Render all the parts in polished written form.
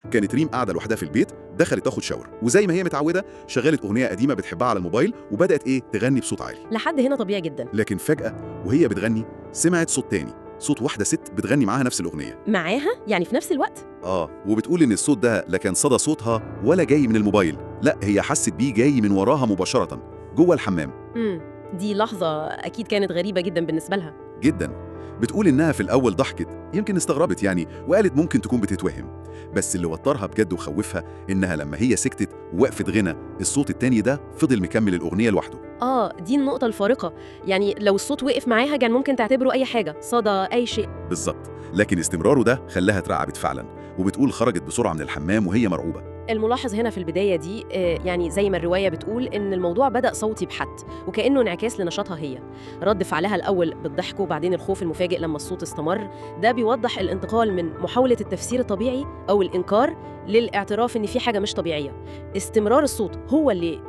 كانت ريم قاعدة لوحدها في البيت، دخلت تاخد شاور، وزي ما هي متعودة شغلت أغنية قديمة بتحبها على الموبايل وبدأت تغني بصوت عالي. لحد هنا طبيعي جدا. لكن فجأة وهي بتغني سمعت صوت تاني، صوت واحدة ست بتغني معاها نفس الأغنية. معاها؟ يعني في نفس الوقت؟ وبتقول إن الصوت ده لا كان صدى صوتها ولا جاي من الموبايل، لا هي حست بيه جاي من وراها مباشرة جوه الحمام. دي لحظة أكيد كانت غريبة جدا بالنسبة لها. جدا. بتقول إنها في الأول ضحكت، يمكن استغربت وقالت ممكن تكون بتتوهم، بس اللي وترها بجد وخوفها إنها لما هي سكتت ووقفت غنى، الصوت التاني ده فضل مكمل الأغنية لوحده. دي النقطة الفارقة، يعني لو الصوت وقف معاها كان ممكن تعتبره أي حاجة، صدى، أي شيء. بالظبط، لكن استمراره ده خلاها اترعبت فعلا، وبتقول خرجت بسرعة من الحمام وهي مرعوبة. الملاحظ هنا في البداية دي يعني زي ما الرواية بتقول إن الموضوع بدأ صوتي بحت وكأنه انعكاس لنشاطها هي. رد فعلها الأول بالضحك وبعدين الخوف المفاجئ لما الصوت استمر، ده بيوضح الانتقال من محاولة التفسير الطبيعي أو الإنكار للاعتراف إن في حاجة مش طبيعية. استمرار الصوت هو اللي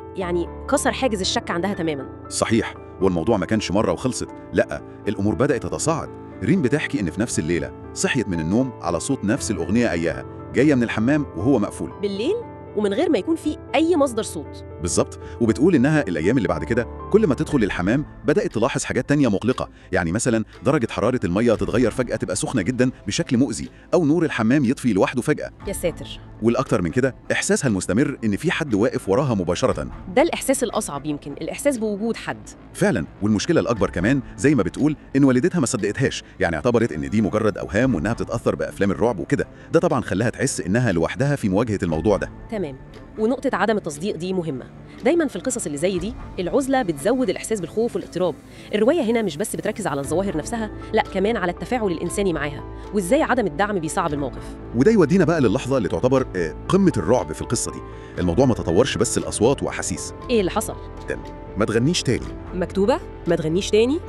كسر حاجز الشك عندها تماماً. صحيح، والموضوع ما كانش مرة وخلصت، لأ الأمور بدأت تتصاعد. ريم بتحكي إن في نفس الليلة صحيت من النوم على صوت نفس الأغنية أياها جاية من الحمام وهو مقفول بالليل ومن غير ما يكون في أي مصدر صوت. بالظبط. وبتقول إنها الأيام اللي بعد كده كل ما تدخل الحمام بدأت تلاحظ حاجات تانية مقلقة، مثلا درجة حرارة المية تتغير فجأة تبقى سخنة جدا بشكل مؤذي، أو نور الحمام يطفي لوحده فجأة. يا ساتر. والأكتر من كده إحساسها المستمر إن في حد واقف وراها مباشرة. ده الإحساس الأصعب، يمكن الإحساس بوجود حد فعلا. والمشكلة الأكبر كمان زي ما بتقول إن والدتها ما صدقتهاش، اعتبرت إن دي مجرد أوهام وإنها بتتأثر بأفلام الرعب وكده. ده طبعا خلاها تحس إنها لوحدها في مواجهة الموضوع ده. تمام. ونقطة عدم التصديق دي مهمة. دايما في القصص اللي زي دي العزلة بتزود الإحساس بالخوف والاضطراب. الرواية هنا مش بس بتركز على الظواهر نفسها، لا كمان على التفاعل الإنساني معاها وإزاي عدم الدعم بيصعب الموقف. وده يودينا بقى للحظة اللي تعتبر قمة الرعب في القصة دي. الموضوع ما تطورش بس الأصوات وأحاسيس. إيه اللي حصل؟ ما تغنيش تاني. مكتوبة ما تغنيش تاني؟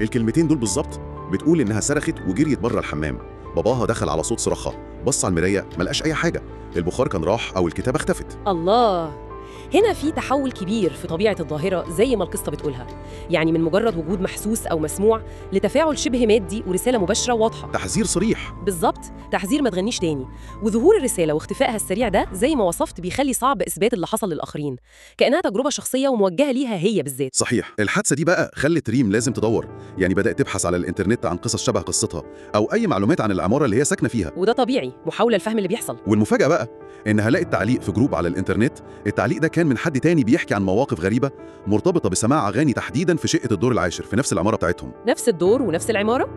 الكلمتين دول بالظبط. بتقول إنها صرخت وجريت بره الحمام. باباها دخل على صوت صراخها، بص على المراية ملقاش أي حاجة، البخار كان راح أو الكتابة اختفت. الله، هنا في تحول كبير في طبيعة الظاهرة زي ما القصة بتقولها، من مجرد وجود محسوس أو مسموع لتفاعل شبه مادي ورسالة مباشرة واضحة. تحذير صريح. بالظبط، تحذير ما تغنيش تاني. وظهور الرسالة واختفائها السريع ده زي ما وصفت بيخلي صعب إثبات اللي حصل للآخرين، كأنها تجربة شخصية وموجهة ليها هي بالذات. صحيح. الحادثة دي بقى خلت ريم لازم تدور، بدأت تبحث على الإنترنت عن قصص شبه قصتها أو أي معلومات عن العمارة اللي هي ساكنة فيها. وده طبيعي، محاولة لفهم اللي بيحصل. والمفاجأة بقى إنها لقت تعليق في جروب على الإنترنت. التعليق ده كان من حد تاني بيحكي عن مواقف غريبة مرتبطة بسماع أغاني تحديداً في شقة الدور العاشر في نفس العمارة بتاعتهم. نفس الدور ونفس العمارة؟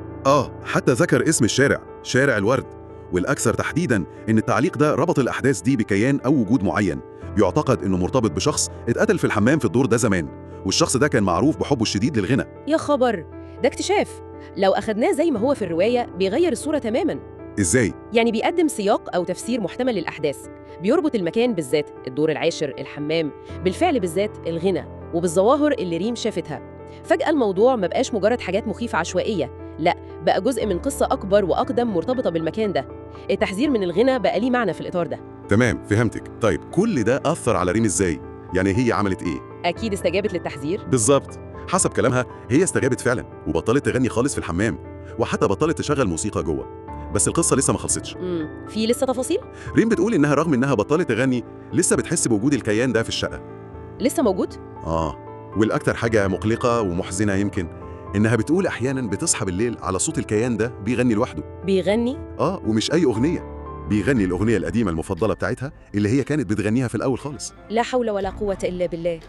حتى ذكر اسم الشارع، شارع الورد. والأكثر تحديداً إن التعليق ده ربط الأحداث دي بكيان أو وجود معين، بيعتقد إنه مرتبط بشخص اتقتل في الحمام في الدور ده زمان، والشخص ده كان معروف بحبه الشديد للغنى. يا خبر، ده اكتشاف لو أخدناه زي ما هو في الرواية بيغير الصورة تماماً. إزاي؟ بيقدم سياق أو تفسير محتمل للأحداث، بيربط المكان بالذات، الدور العاشر، الحمام، بالفعل بالذات الغنى وبالظواهر اللي ريم شافتها. فجأة الموضوع ما بقاش مجرد حاجات مخيفة عشوائية، لا بقى جزء من قصة أكبر وأقدم مرتبطة بالمكان ده. التحذير من الغنى بقى ليه معنى في الإطار ده. تمام، فهمتك. طيب كل ده أثر على ريم إزاي؟ هي عملت إيه؟ أكيد استجابت للتحذير. بالظبط، حسب كلامها هي استجابت فعلا وبطلت تغني خالص في الحمام، وحتى بطلت تشغل موسيقى جوه. بس القصة لسه ما خلصتش. في لسه تفاصيل؟ ريم بتقول إنها رغم إنها بطلت تغني لسه بتحس بوجود الكيان ده في الشقة. لسه موجود؟ والأكتر حاجة مقلقة ومحزنة يمكن إنها بتقول أحياناً بتصحى بالليل على صوت الكيان ده بيغني لوحده. بيغني؟ ومش أي أغنية، بيغني الأغنية القديمة المفضلة بتاعتها اللي هي كانت بتغنيها في الأول خالص. لا حول ولا قوة إلا بالله.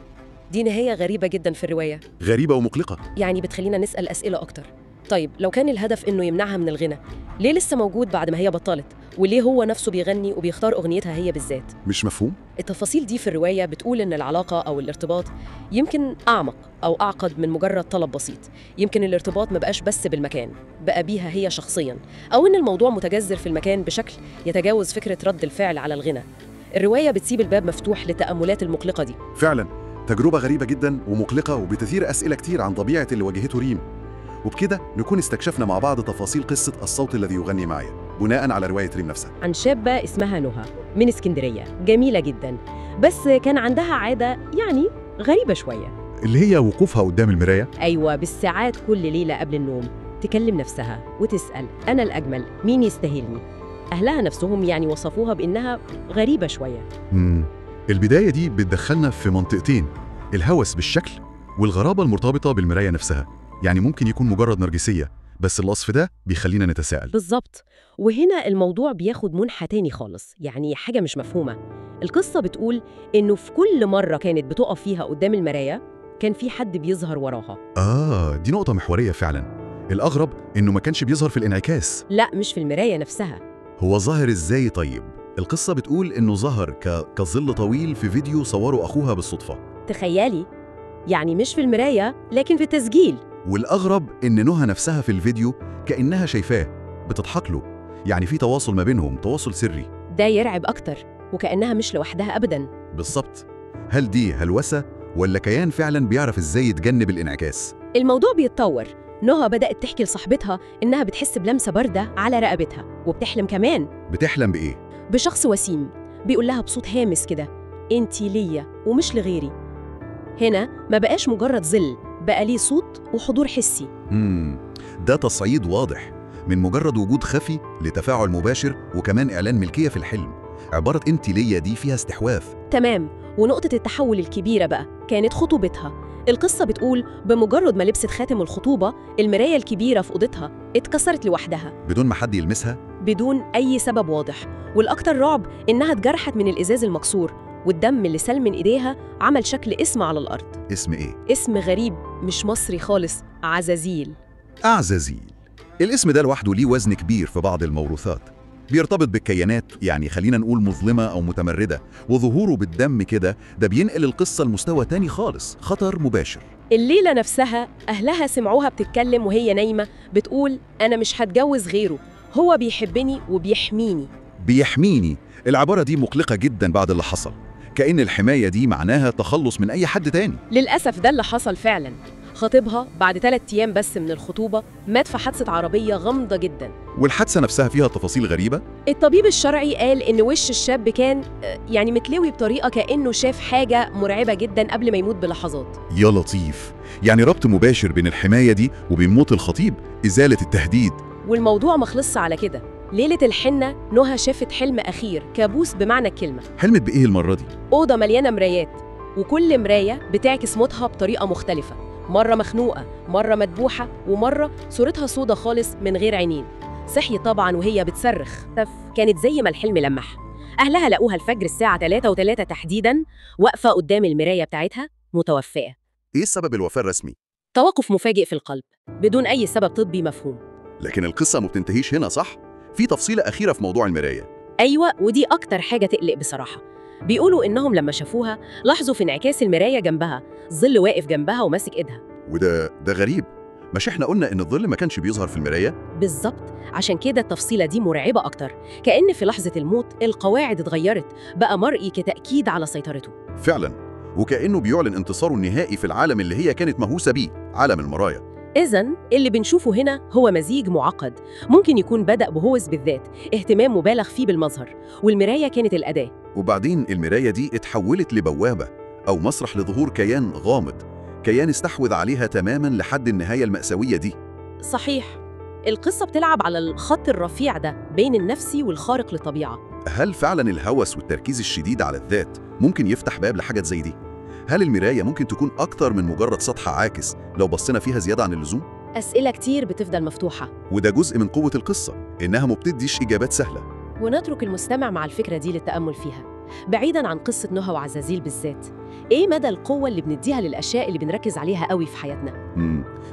دي نهاية غريبة جدا في الرواية. غريبة ومقلقة. بتخلينا نسأل أسئلة أكتر. طيب لو كان الهدف إنه يمنعها من الغنى، ليه لسه موجود بعد ما هي بطلت؟ وليه هو نفسه بيغني وبيختار أغنيتها هي بالذات؟ مش مفهوم؟ التفاصيل دي في الرواية بتقول إن العلاقة أو الارتباط يمكن أعمق أو أعقد من مجرد طلب بسيط. يمكن الارتباط ما بقاش بس بالمكان، بقى بيها هي شخصياً، أو إن الموضوع متجذر في المكان بشكل يتجاوز فكرة رد الفعل على الغنى. الرواية بتسيب الباب مفتوح للتأملات المقلقة دي. فعلاً تجربة غريبة جداً ومقلقة وبتثير أسئلة كتير عن طبيعة اللي واجهته ريم. وبكده نكون استكشفنا مع بعض تفاصيل قصة الصوت الذي يغني معي بناء على رواية ريم نفسها، عن شابة اسمها نهى من اسكندرية، جميلة جدا، بس كان عندها عادة غريبة شوية، اللي هي وقوفها قدام المراية. أيوة، بالساعات كل ليلة قبل النوم تكلم نفسها وتسأل: أنا الأجمل، مين يستاهلني؟ أهلها نفسهم يعني وصفوها بإنها غريبة شوية. البداية دي بتدخلنا في منطقتين: الهوس بالشكل والغرابة المرتبطة بالمراية نفسها. يعني ممكن يكون مجرد نرجسية، بس الوصف ده بيخلينا نتساءل. بالظبط. وهنا الموضوع بياخد منحى تاني خالص، يعني حاجة مش مفهومة. القصة بتقول إنه في كل مرة كانت بتقف فيها قدام المراية كان في حد بيظهر وراها. دي نقطة محورية فعلا. الأغرب إنه ما كانش بيظهر في الانعكاس. لا، مش في المراية نفسها. هو ظاهر إزاي طيب؟ القصة بتقول إنه ظهر كظل طويل في فيديو صوره أخوها بالصدفة. تخيلي، يعني مش في المراية لكن في التسجيل. والأغرب إن نهى نفسها في الفيديو كأنها شايفاه، بتضحك له. يعني في تواصل ما بينهم، تواصل سري. ده يرعب أكتر، وكأنها مش لوحدها أبداً. بالظبط. هل دي هلوسة ولا كيان فعلا بيعرف إزاي يتجنب الانعكاس؟ الموضوع بيتطور. نهى بدأت تحكي لصاحبتها إنها بتحس بلمسة باردة على رقبتها، وبتحلم كمان. بتحلم بإيه؟ بشخص وسيم بيقول لها بصوت هامس كده: انتي ليا ومش لغيري. هنا ما بقاش مجرد ظل، بقى ليه صوت وحضور حسي. ده تصعيد واضح من مجرد وجود خفي لتفاعل مباشر، وكمان إعلان ملكية في الحلم. عبارة انتي ليا دي فيها استحواذ. تمام. ونقطة التحول الكبيرة بقى كانت خطوبتها. القصة بتقول بمجرد ما لبست خاتم الخطوبة، المراية الكبيرة في أوضتها اتكسرت لوحدها بدون ما حد يلمسها، بدون أي سبب واضح. والأكتر رعب إنها اتجرحت من الإزاز المكسور، والدم اللي سال من إيديها عمل شكل اسم على الأرض. اسم إيه؟ اسم غريب مش مصري خالص: عزازيل. أعزازيل. الاسم ده لوحده ليه وزن كبير في بعض الموروثات. بيرتبط بالكيانات، يعني خلينا نقول مظلمة أو متمردة، وظهوره بالدم كده ده بينقل القصة لمستوى تاني خالص، خطر مباشر. الليلة نفسها أهلها سمعوها بتتكلم وهي نايمة بتقول: أنا مش هتجوز غيره، هو بيحبني وبيحميني. بيحميني، العبارة دي مقلقة جدا بعد اللي حصل. كأن الحماية دي معناها تخلص من أي حد تاني. للأسف ده اللي حصل فعلا. خطيبها بعد 3 أيام بس من الخطوبة مات في حادثة عربية غامضة جدا. والحادثة نفسها فيها تفاصيل غريبة. الطبيب الشرعي قال إن وش الشاب كان يعني متلوي بطريقة كأنه شاف حاجة مرعبة جدا قبل ما يموت بلحظات. يا لطيف، يعني ربط مباشر بين الحماية دي وبين موت الخطيب، إزالة التهديد. والموضوع ما خلصش على كده. ليلة الحنة نهى شافت حلم أخير، كابوس بمعنى الكلمة. حلمت بإيه المرة دي؟ أوضة مليانة مرايات، وكل مراية بتعكس موتها بطريقة مختلفة. مرة مخنوقة، مرة مدبوحة، ومرة صورتها سودة خالص من غير عينين. صحيت طبعا وهي بتصرخ. كانت زي ما الحلم لمح. أهلها لقوها الفجر الساعة 3:03 تحديداً واقفة قدام المراية بتاعتها متوفية. إيه السبب الوفاة الرسمي؟ توقف مفاجئ في القلب بدون أي سبب طبي مفهوم. لكن القصة ما بتنتهيش هنا، صح؟ في تفصيلة أخيرة في موضوع المراية. أيوة، ودي أكتر حاجة تقلق بصراحة. بيقولوا إنهم لما شافوها لاحظوا في انعكاس المراية جنبها ظل واقف جنبها وماسك إيدها. وده غريب. مش إحنا قلنا إن الظل ما كانش بيظهر في المراية؟ بالظبط، عشان كده التفصيلة دي مرعبة أكتر. كأن في لحظة الموت القواعد اتغيرت، بقى مرئي كتأكيد على سيطرته. فعلا، وكأنه بيعلن انتصاره النهائي في العالم اللي هي كانت مهووسة بيه، عالم المرايا. إذن اللي بنشوفه هنا هو مزيج معقد. ممكن يكون بدأ بهوس بالذات، اهتمام مبالغ فيه بالمظهر، والمراية كانت الأداة. وبعدين المراية دي اتحولت لبوابة أو مسرح لظهور كيان غامض، كيان استحوذ عليها تماماً لحد النهاية المأساوية دي. صحيح. القصة بتلعب على الخط الرفيع ده بين النفسي والخارق للطبيعة. هل فعلاً الهوس والتركيز الشديد على الذات ممكن يفتح باب لحاجة زي دي؟ هل المراية ممكن تكون أكتر من مجرد سطح عاكس لو بصينا فيها زيادة عن اللزوم؟ أسئلة كتير بتفضل مفتوحة، وده جزء من قوة القصة، إنها ما بتديش إجابات سهلة. ونترك المستمع مع الفكرة دي للتأمل فيها. بعيداً عن قصة نهى وعزازيل بالذات، إيه مدى القوة اللي بنديها للأشياء اللي بنركز عليها قوي في حياتنا؟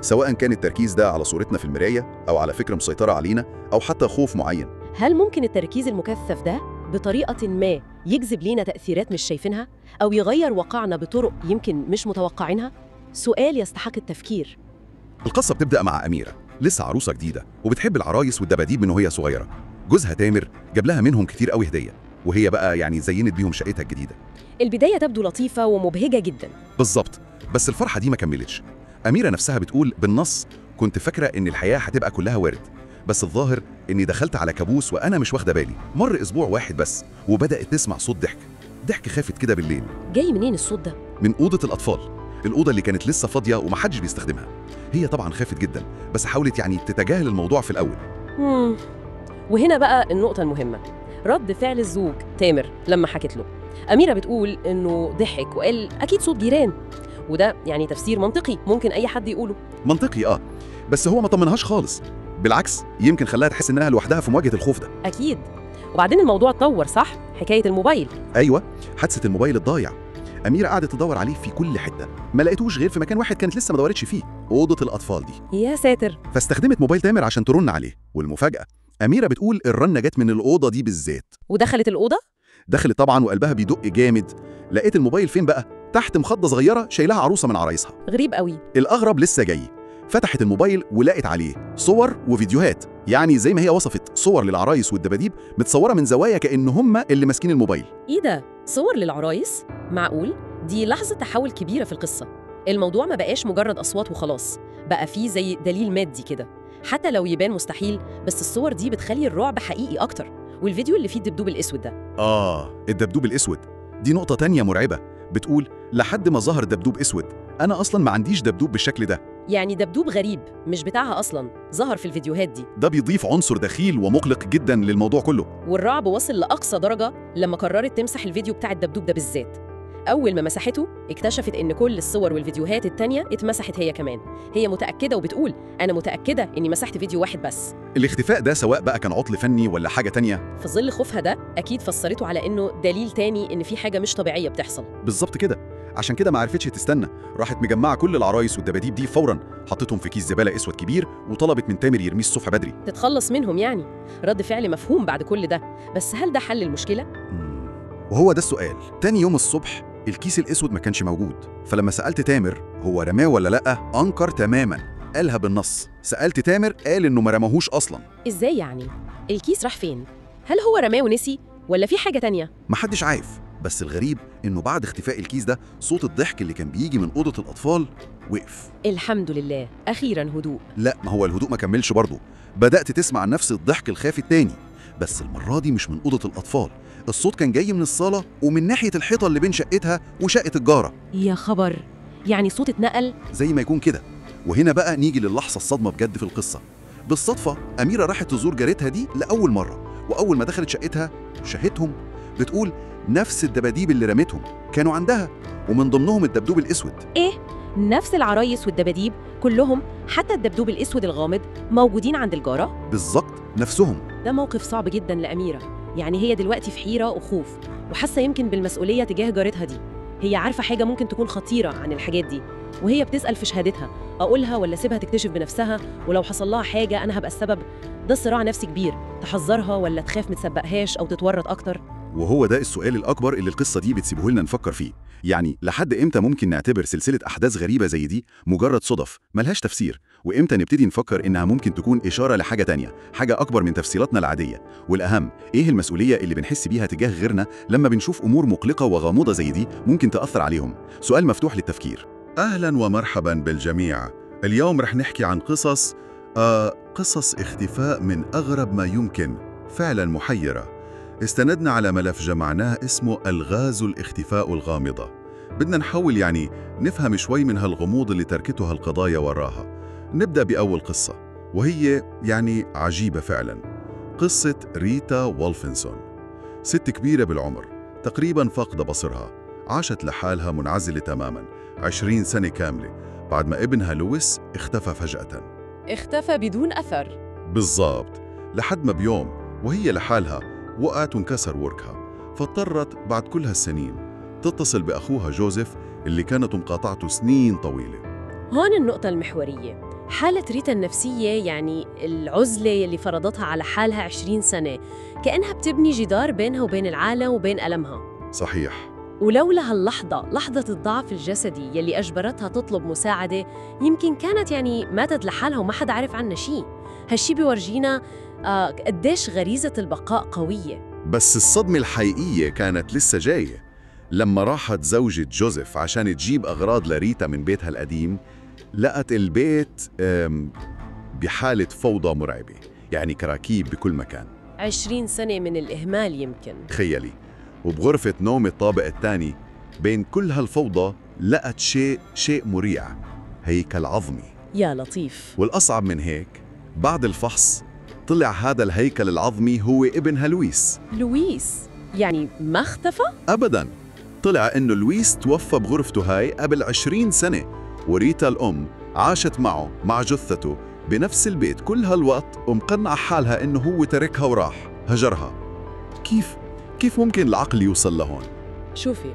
سواء كان التركيز ده على صورتنا في المراية، أو على فكرة مسيطرة علينا، أو حتى خوف معين. هل ممكن التركيز المكثف ده بطريقة ما يجذب لينا تأثيرات مش شايفينها، أو يغير واقعنا بطرق يمكن مش متوقعينها؟ سؤال يستحق التفكير. القصة بتبدأ مع أميرة، لسه عروسة جديدة وبتحب العرايس والدباديب من وهي صغيرة. جوزها تامر جاب لها منهم كتير قوي هدية، وهي بقى يعني زينت بيهم شقتها الجديدة. البداية تبدو لطيفة ومبهجة جداً. بالظبط، بس الفرحة دي ما كملتش. أميرة نفسها بتقول بالنص: كنت فاكرة إن الحياة هتبقى كلها ورد، بس الظاهر إني دخلت على كابوس وأنا مش واخدة بالي. مر أسبوع واحد بس وبدأت تسمع صوت ضحك خافت كده بالليل. جاي منين الصوت ده؟ من أوضة الأطفال، الأوضة اللي كانت لسه فاضية ومحدش بيستخدمها. هي طبعا خافت جدا، بس حاولت يعني تتجاهل الموضوع في الأول. وهنا بقى النقطة المهمة، رد فعل الزوج تامر لما حكت له. أميرة بتقول إنه ضحك وقال أكيد صوت جيران، وده يعني تفسير منطقي ممكن أي حد يقوله. منطقي بس هو ما طمنهاش خالص، بالعكس يمكن خلاها تحس إنها لوحدها في مواجهة الخوف ده. أكيد. وبعدين الموضوع اتطور، صح؟ حكاية الموبايل. أيوة، حادثة الموبايل الضايع. أميرة قعدت تدور عليه في كل حتة، ما لقيتوش غير في مكان واحد كانت لسه ما دورتش فيه، أوضة الأطفال دي. يا ساتر. فاستخدمت موبايل تامر عشان ترن عليه، والمفاجأة أميرة بتقول الرنة جت من الأوضة دي بالذات. ودخلت الأوضة؟ دخلت طبعا وقلبها بيدق جامد. لقيت الموبايل فين بقى؟ تحت مخدة صغيرة شايلها عروسة من عرايسها. غريب قوي. الأغرب لسه جاي. فتحت الموبايل ولقت عليه صور وفيديوهات، يعني زي ما هي وصفت، صور للعرايس والدباديب متصورة من زوايا كأن هم اللي ماسكين الموبايل. إيه ده؟ صور للعرايس؟ معقول؟ دي لحظة تحول كبيرة في القصة. الموضوع ما بقاش مجرد أصوات وخلاص، بقى فيه زي دليل مادي كده، حتى لو يبان مستحيل، بس الصور دي بتخلي الرعب حقيقي أكتر. والفيديو اللي فيه الدبدوب الأسود ده. الدبدوب الأسود دي نقطة تانية مرعبة. بتقول لحد ما ظهر دبدوب أسود، أنا أصلاً ما عنديش دبدوب بالشكل ده. يعني دبدوب غريب مش بتاعها أصلاً ظهر في الفيديوهات دي. ده بيضيف عنصر دخيل ومقلق جداً للموضوع كله. والرعب وصل لأقصى درجة لما قررت تمسح الفيديو بتاع الدبدوب ده بالذات. أول ما مسحته اكتشفت إن كل الصور والفيديوهات التانية اتمسحت هي كمان. هي متأكدة وبتقول أنا متأكدة إني مسحت فيديو واحد بس. الاختفاء ده سواء بقى كان عطل فني ولا حاجة تانية، في ظل خوفها ده أكيد فسرته على إنه دليل تاني إن في حاجة مش طبيعية بتحصل. بالظبط كده. عشان كده ما عرفتش تستنى، راحت مجمعة كل العرايس والدباديب دي فوراً، حطتهم في كيس زبالة أسود كبير وطلبت من تامر يرميه الصبح بدري. تتخلص منهم يعني. رد فعل مفهوم بعد كل ده، بس هل ده حل المشكلة؟ وهو ده السؤال. تاني يوم الصبح الكيس الأسود ما كانش موجود، فلما سألت تامر هو رماه ولا لأ، أنكر تماماً، قالها بالنص. سألت تامر قال إنه ما رماهوش أصلاً. إزاي يعني؟ الكيس راح فين؟ هل هو رماه ونسي ولا في حاجة تانية؟ محدش عارف، بس الغريب إنه بعد اختفاء الكيس ده صوت الضحك اللي كان بيجي من أوضة الأطفال وقف. الحمد لله، أخيراً هدوء. لا، ما هو الهدوء ما كملش برضه. بدأت تسمع نفس الضحك الخافي التاني، بس المرة دي مش من أوضة الأطفال. الصوت كان جاي من الصالة ومن ناحية الحيطة اللي بين شقتها وشقة الجارة. يا خبر، يعني صوت اتنقل؟ زي ما يكون كده. وهنا بقى نيجي للحظة الصدمة بجد في القصة. بالصدفة أميرة راحت تزور جارتها دي لأول مرة، وأول ما دخلت شقتها شاهدهم. بتقول نفس الدباديب اللي رمتهم كانوا عندها، ومن ضمنهم الدبدوب الأسود. إيه؟ نفس العرايس والدباديب كلهم، حتى الدبدوب الأسود الغامض، موجودين عند الجارة؟ بالظبط نفسهم. ده موقف صعب جدا لأميرة. يعني هي دلوقتي في حيرة وخوف، وحاسة يمكن بالمسؤولية تجاه جارتها دي. هي عارفة حاجة ممكن تكون خطيرة عن الحاجات دي، وهي بتسأل في شهادتها أقولها ولا سيبها تكتشف بنفسها، ولو حصل لها حاجة أنا هبقى السبب. ده صراع نفسي كبير، تحذرها ولا تخاف متسبقهاش أو تتورط أكتر. وهو ده السؤال الأكبر اللي القصة دي بتسيبه لنا نفكر فيه. يعني لحد إمتى ممكن نعتبر سلسلة أحداث غريبة زي دي مجرد صدف ملهاش تفسير، وإمتى نبتدي نفكر إنها ممكن تكون إشارة لحاجة تانية، حاجة أكبر من تفسيراتنا العادية؟ والأهم، إيه المسؤولية اللي بنحس بيها تجاه غيرنا لما بنشوف أمور مقلقة وغامضة زي دي ممكن تأثر عليهم؟ سؤال مفتوح للتفكير. أهلاً ومرحباً بالجميع. اليوم رح نحكي عن قصص اختفاء من أغرب ما يمكن، فعلاً محيرة. استندنا على ملف جمعناه اسمه ألغاز الاختفاء الغامضة. بدنا نحاول يعني نفهم شوي من هالغموض اللي تركتها القضايا وراها. نبدأ بأول قصة، وهي يعني عجيبة فعلاً. قصة ريتا وولفنسون، ست كبيرة بالعمر، تقريباً فاقدة بصرها، عاشت لحالها منعزلة تماماً 20 سنة كاملة، بعد ما ابنها لويس اختفى فجأة. اختفى بدون أثر. بالضبط. لحد ما بيوم وهي لحالها وقعت وانكسر وركها، فاضطرت بعد كل هالسنين تتصل بأخوها جوزيف اللي كانت مقاطعته سنين طويلة. هون النقطة المحورية، حالة ريتا النفسية، يعني العزلة اللي فرضتها على حالها 20 سنة، كأنها بتبني جدار بينها وبين العالم وبين ألمها. صحيح. ولولا هاللحظة، لحظة الضعف الجسدي يلي أجبرتها تطلب مساعدة، يمكن كانت يعني ماتت لحالها وما حدا عارف عنها شيء. هالشي بيورجينا قديش غريزة البقاء قوية. بس الصدمة الحقيقية كانت لسه جاية لما راحت زوجة جوزيف عشان تجيب أغراض لريتا من بيتها القديم. لقت البيت بحالة فوضى مرعبة، يعني كراكيب بكل مكان. 20 سنة من الإهمال يمكن. تخيلي. وبغرفة نوم الطابق الثاني بين كل هالفوضى لقت شيء مريع، هيكل عظمي. يا لطيف. والأصعب من هيك، بعد الفحص طلع هذا الهيكل العظمي هو ابنها لويس. لويس يعني ما اختفى؟ أبداً، طلع إنه لويس توفى بغرفته هاي قبل 20 سنة، وريتا الأم عاشت معه مع جثته بنفس البيت كل هالوقت، ومقنعة حالها إنه هو تركها وراح هجرها. كيف ممكن العقل يوصل لهون؟ شوفي،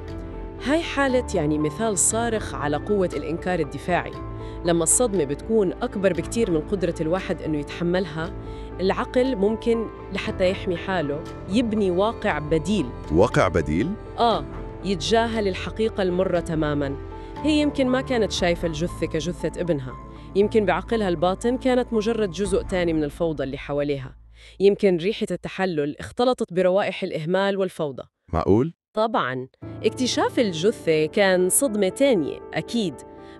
هاي حالة يعني مثال صارخ على قوة الإنكار الدفاعي. لما الصدمة بتكون أكبر بكتير من قدرة الواحد إنه يتحملها، العقل ممكن لحتى يحمي حاله يبني واقع بديل. واقع بديل؟ يتجاهل الحقيقة المرة تماماً. هي يمكن ما كانت شايفة الجثة كجثة ابنها، يمكن بعقلها الباطن كانت مجرد جزء تاني من الفوضى اللي حواليها. يمكن ريحة التحلل اختلطت بروائح الإهمال والفوضى. معقول؟ طبعاً، اكتشاف الجثة كان صدمة تانية أكيد،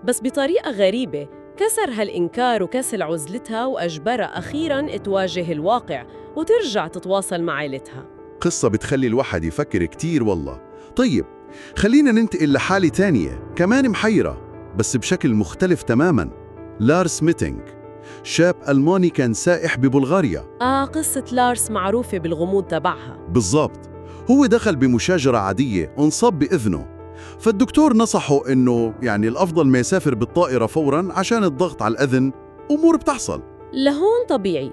بس بطريقة غريبة كسر هالإنكار وكسر عزلتها وأجبرها أخيراً تواجه الواقع وترجع تتواصل مع عائلتها. قصة بتخلي الواحد يفكر كتير والله. طيب، خلينا ننتقل لحالة تانية كمان محيرة بس بشكل مختلف تماماً. لارس ميتينغ، شاب ألماني كان سائح ببلغاريا. قصة لارس معروفة بالغموض تبعها. بالضبط، هو دخل بمشاجرة عادية وانصاب بإذنه، فالدكتور نصحه إنه الأفضل ما يسافر بالطائرة فوراً عشان الضغط على الأذن. أمور بتحصل لهون طبيعي،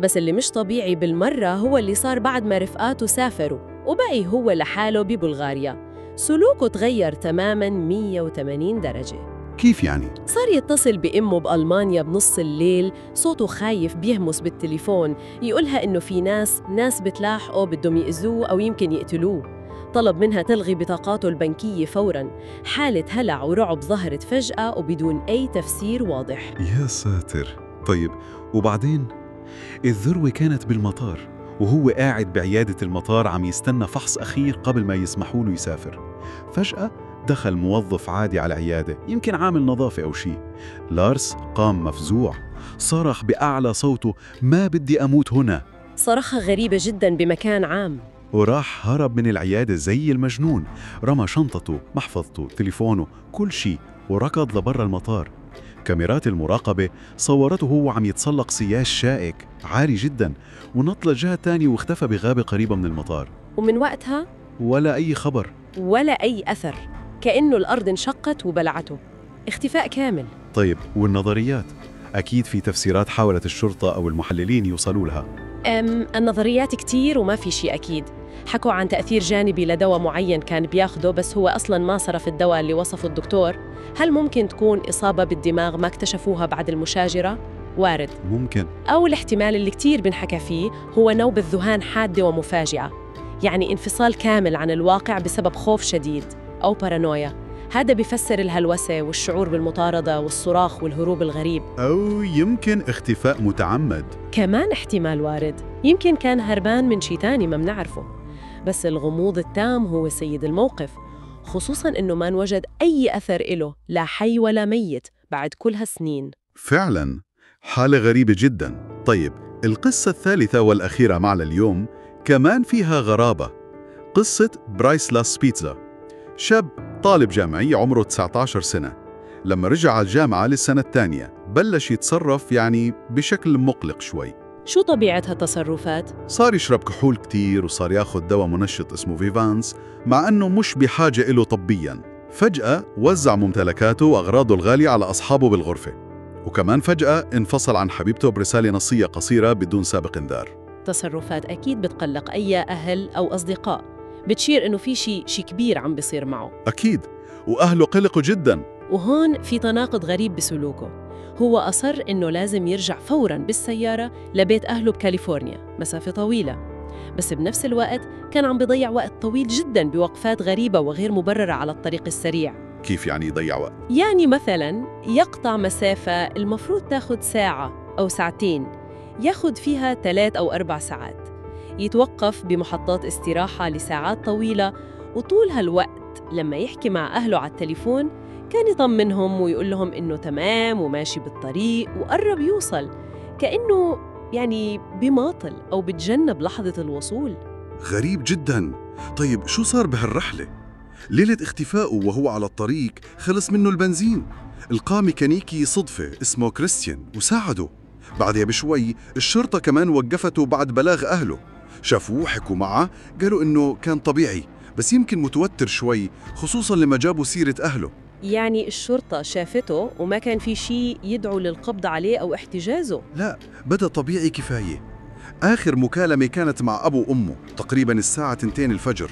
بس اللي مش طبيعي بالمرة هو اللي صار بعد ما رفقاته سافروا وبقي هو لحاله ببلغاريا. سلوكه تغير تماماً 180 درجة. كيف يعني؟ صار يتصل بأمه بألمانيا بنص الليل، صوته خايف بيهمس بالتليفون، يقولها إنه في ناس بتلاحقه بدهم يأذوه أو يمكن يقتلوه. طلب منها تلغي بطاقاته البنكية فوراً. حالة هلع ورعب ظهرت فجأة وبدون أي تفسير واضح. يا ساتر. طيب وبعدين؟ الذروة كانت بالمطار، وهو قاعد بعيادة المطار عم يستنى فحص أخير قبل ما يسمحوا له يسافر. فجأة دخل موظف عادي على العيادة، يمكن عامل نظافة أو شيء. لارس قام مفزوع، صرخ بأعلى صوته: ما بدي أموت هنا. صرخة غريبة جداً بمكان عام. وراح هرب من العيادة زي المجنون، رمى شنطته، محفظته، تليفونه، كل شيء، وركض لبرا المطار. كاميرات المراقبة صورته وهو عم يتسلق سياج شائك عالي جدا، ونط لجهة تانية واختفى بغابة قريبة من المطار. ومن وقتها ولا أي خبر ولا أي أثر، كأنه الأرض انشقت وبلعته. اختفاء كامل. طيب والنظريات؟ أكيد في تفسيرات حاولت الشرطة أو المحللين يوصلوا لها. النظريات كتير وما في شيء أكيد. حكوا عن تأثير جانبي لدواء معين كان بياخده بس هو أصلاً ما صرف الدواء اللي وصفه الدكتور. هل ممكن تكون إصابة بالدماغ ما اكتشفوها بعد المشاجرة؟ وارد. ممكن. أو الاحتمال اللي كتير بنحكى فيه هو نوبة ذهان حادة ومفاجئة، يعني انفصال كامل عن الواقع بسبب خوف شديد أو بارانويا. هذا بيفسر الهلوسة والشعور بالمطاردة والصراخ والهروب الغريب. أو يمكن اختفاء متعمد. كمان احتمال وارد، يمكن كان هربان من شي تاني ما بنعرفه. بس الغموض التام هو سيد الموقف، خصوصاً إنه ما نوجد أي أثر إله، لا حي ولا ميت بعد كل هالسنين. فعلاً حالة غريبة جداً. طيب القصة الثالثة والأخيرة معنا اليوم كمان فيها غرابة. قصة برايسلاس بيتزا، شاب طالب جامعي عمره 19 سنة. لما رجع على الجامعة للسنة الثانية بلش يتصرف بشكل مقلق شوي. شو طبيعة هالتصرفات؟ صار يشرب كحول كتير، وصار ياخد دواء منشط اسمه فيفانس مع أنه مش بحاجة إله طبياً. فجأة وزع ممتلكاته وأغراضه الغالية على أصحابه بالغرفة، وكمان فجأة انفصل عن حبيبته برسالة نصية قصيرة بدون سابق انذار. تصرفات أكيد بتقلق أي أهل أو أصدقاء، بتشير إنه في شيء كبير عم بيصير معه. أكيد، وأهله قلقوا جداً. وهون في تناقض غريب بسلوكه. هو أصر إنه لازم يرجع فوراً بالسيارة لبيت أهله بكاليفورنيا، مسافة طويلة، بس بنفس الوقت كان عم بيضيع وقت طويل جداً بوقفات غريبة وغير مبررة على الطريق السريع. كيف يعني يضيع وقت؟ يعني مثلاً يقطع مسافة المفروض تاخد ساعة أو ساعتين، ياخد فيها 3 أو 4 ساعات. يتوقف بمحطات استراحة لساعات طويلة، وطول هالوقت لما يحكي مع أهله على التليفون كان يطمنهم ويقول لهم إنه تمام وماشي بالطريق وقرب يوصل، كأنه بماطل أو بتجنب لحظة الوصول. غريب جداً. طيب شو صار بهالرحلة؟ ليلة اختفائه وهو على الطريق خلص منه البنزين. القى ميكانيكي صدفة اسمه كريستيان وساعده، بعدها بشوي الشرطة كمان وقفته بعد بلاغ أهله، شافوه حكوا معه، قالوا إنه كان طبيعي بس يمكن متوتر شوي، خصوصاً لما جابوا سيرة أهله. يعني الشرطة شافته وما كان في شيء يدعو للقبض عليه أو احتجازه؟ لا، بدأ طبيعي كفاية. آخر مكالمة كانت مع أبو وأمه تقريباً الساعة 2 الفجر،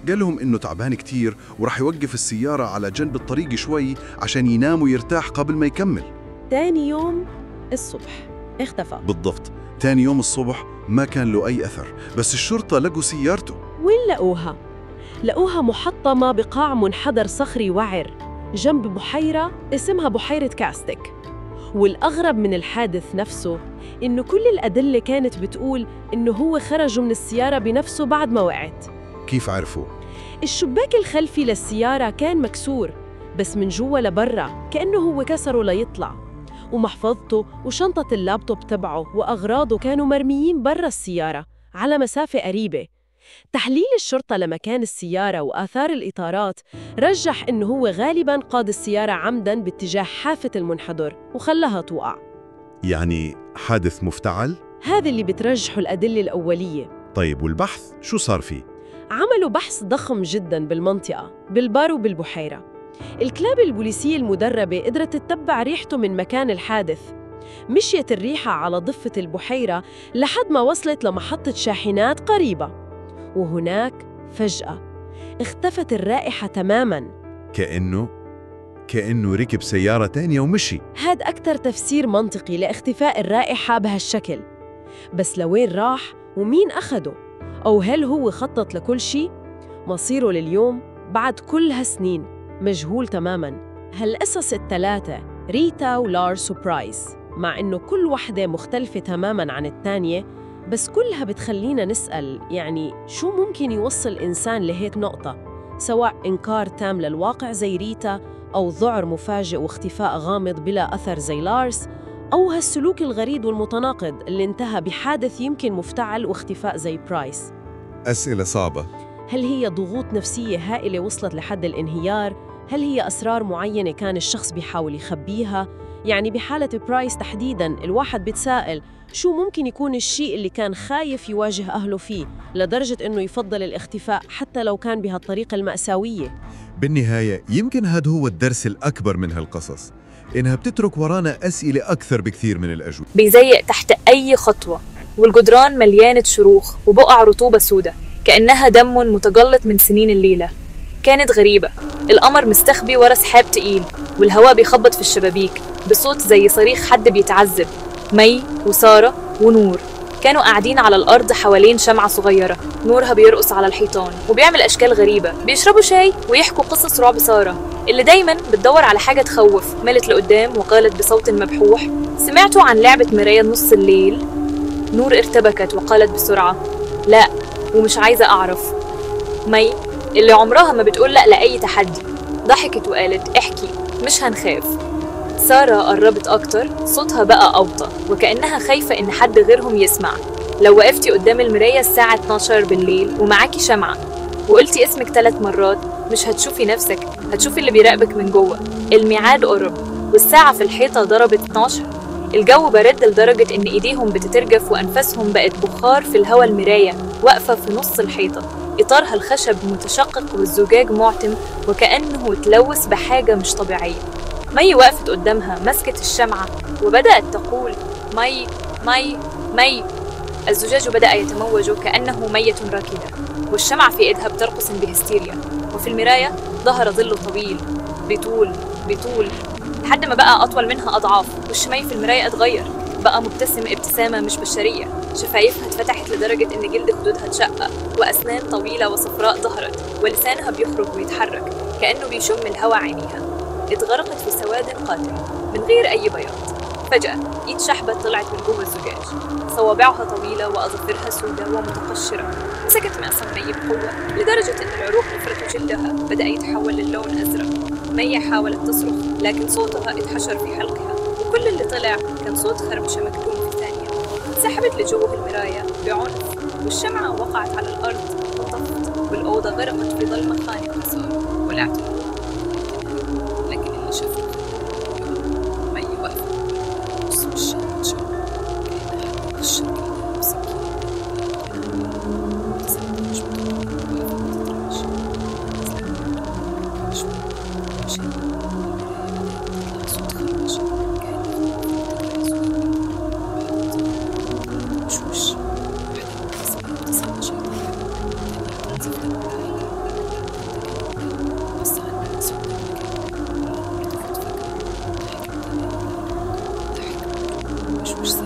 قال لهم إنه تعبان كتير ورح يوقف السيارة على جنب الطريق شوي عشان ينام ويرتاح قبل ما يكمل. تاني يوم الصبح اختفى. بالضبط، تاني يوم الصبح ما كان له أي أثر، بس الشرطة لقوا سيارته. وين لقوها؟ لقوها محطمة بقاع منحدر صخري وعر جنب بحيرة اسمها بحيرة كاستك. والأغرب من الحادث نفسه إنه كل الأدلة كانت بتقول إنه هو خرج من السيارة بنفسه بعد ما وقعت. كيف عرفوا؟ الشباك الخلفي للسيارة كان مكسور، بس من جوا لبرا كأنه هو كسره ليطلع، ومحفظته وشنطة اللابتوب تبعه وأغراضه كانوا مرميين برا السيارة على مسافة قريبة. تحليل الشرطة لمكان السيارة وآثار الإطارات رجح إنه هو غالباً قاد السيارة عمداً باتجاه حافة المنحدر وخلاها توقع. يعني حادث مفتعل؟ هذا اللي بترجحه الأدلة الأولية. طيب والبحث شو صار فيه؟ عملوا بحث ضخم جداً بالمنطقة، بالبار وبالبحيرة. الكلاب البوليسية المدربة قدرت تتبع ريحته من مكان الحادث. مشيت الريحة على ضفة البحيرة لحد ما وصلت لمحطة شاحنات قريبة، وهناك فجأة اختفت الرائحة تماماً. كأنه ركب سيارة تانية ومشي. هاد أكتر تفسير منطقي لاختفاء الرائحة بهالشكل. بس لوين راح ومين أخده؟ أو هل هو خطط لكل شيء؟ مصيره لليوم بعد كل هالسنين مجهول تماماً. هالقصص الثلاثة، ريتا ولارس وبرايس، مع إنه كل وحدة مختلفة تماماً عن الثانية، بس كلها بتخلينا نسأل يعني شو ممكن يوصل إنسان لهيك نقطة، سواء إنكار تام للواقع زي ريتا، أو ذعر مفاجئ واختفاء غامض بلا أثر زي لارس، أو هالسلوك الغريب والمتناقض اللي انتهى بحادث يمكن مفتعل واختفاء زي برايس. أسئلة صعبة. هل هي ضغوط نفسية هائلة وصلت لحد الانهيار؟ هل هي أسرار معينة كان الشخص بيحاول يخبيها؟ يعني بحالة برايس تحديداً الواحد بيتساءل شو ممكن يكون الشيء اللي كان خايف يواجه أهله فيه لدرجة إنه يفضل الاختفاء حتى لو كان بهالطريقة المأساوية. بالنهاية يمكن هذا هو الدرس الأكبر من هالقصص، إنها بتترك ورانا أسئلة أكثر بكثير من الأجوبة. بيزيق تحت أي خطوة، والجدران مليانة شروخ وبقع رطوبة سودة كأنها دم متجلط من سنين الليلة. كانت غريبة، القمر مستخبي ورا سحاب تقيل، والهواء بيخبط في الشبابيك بصوت زي صريخ حد بيتعذب. مي وسارة ونور كانوا قاعدين على الأرض حوالين شمعة صغيرة، نورها بيرقص على الحيطان وبيعمل أشكال غريبة، بيشربوا شاي ويحكوا قصص رعب سارة اللي دايماً بتدور على حاجة تخوف. ملت لقدام وقالت بصوت مبحوح: سمعتوا عن لعبة مراية نص الليل؟ نور ارتبكت وقالت بسرعة: لا، ومش عايزة أعرف. مي اللي عمرها ما بتقول لا لأي تحدي ضحكت وقالت: احكي، مش هنخاف. سارة قربت أكتر، صوتها بقى أوطى وكأنها خايفة إن حد غيرهم يسمع. لو وقفتي قدام المراية الساعة 12 بالليل ومعاكي شمعة وقلتي اسمك 3 مرات مش هتشوفي نفسك، هتشوفي اللي بيراقبك من جوه. الميعاد قرب والساعة في الحيطة ضربت 12. الجو برد لدرجة إن إيديهم بتترجف وأنفاسهم بقت بخار في الهوا. المراية واقفة في نص الحيطة، إطارها الخشب متشقق والزجاج معتم وكأنه اتلوث بحاجة مش طبيعية. مي وقفت قدامها مسكت الشمعة وبدأت تقول: مي مي مي. الزجاج بدأ يتموج كأنه مية راكدة، والشمعة في إيدها بترقص بهستيريا. وفي المراية ظهر ظل طويل بيطول لحد ما بقى أطول منها أضعاف. وش مي في المراية اتغير، بقى مبتسم ابتسامة مش بشرية. شفايفها اتفتحت لدرجة إن جلد خدودها اتشقق، وأسنان طويلة وصفراء ظهرت، ولسانها بيخرج ويتحرك كأنه بيشم الهواء. عينيها اتغرقت في سواد قاتل من غير أي بياض. فجأة إيد شحبة طلعت من جوه الزجاج، صوابعها طويلة وأظافرها سوداء ومتقشرة. مسكت مقص مي بقوة لدرجة إن العروق نفرت وجلدها بدأ يتحول للون أزرق. مي حاولت تصرخ لكن صوتها اتحشر في حلقها، وكل اللي طلع كان صوت خربشة مكتوم في ثانية. انسحبت لجوه المراية بعنف، والشمعة وقعت على الأرض وطفت، والأوضة غرقت في ظلمة خانقة. صار ولعت، لكن اللي شافه مي واقفة نص الشاشة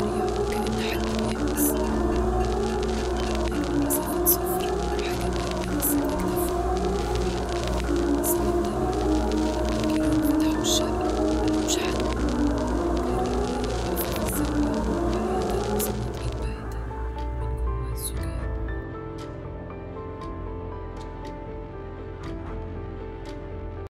يحكم.